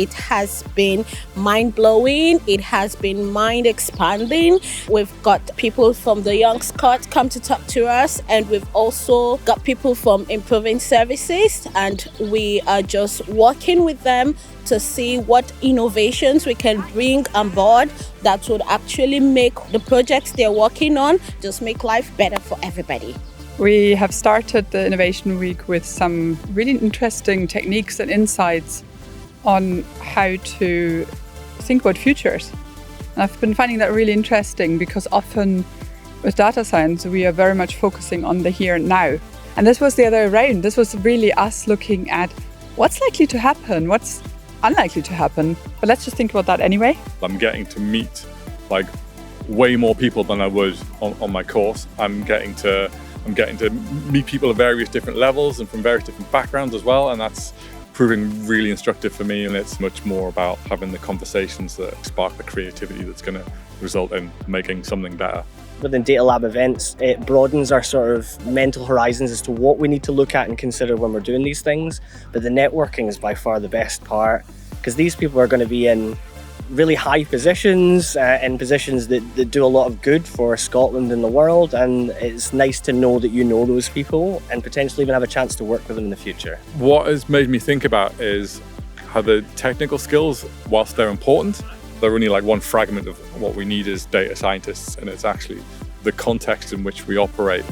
It has been mind-blowing. It has been mind-expanding. We've got people from the Young Scot come to talk to us, and we've also got people from Improving Services, and we are just working with them to see what innovations we can bring on board that would actually make the projects they're working on just make life better for everybody. We have started the Innovation Week with some really interesting techniques and insights on how to think about futures. And I've been finding that really interesting because often with data science, we are very much focusing on the here and now. And this was the other way around. This was really us looking at what's likely to happen, what's unlikely to happen. But let's just think about that anyway. I'm getting to meet way more people than I would on my course. I'm getting to meet people at various different levels and from various different backgrounds as well, and that's proving really instructive for me. And it's much more about having the conversations that spark the creativity that's going to result in making something better. Within Data Lab events, it broadens our sort of mental horizons as to what we need to look at and consider when we're doing these things. But the networking is by far the best part, because these people are going to be in really high positions, in positions that do a lot of good for Scotland and the world, and it's nice to know that you know those people and potentially even have a chance to work with them in the future. What has made me think about is how the technical skills, whilst they're important, they're only like one fragment of what we need as data scientists, and it's actually the context in which we operate.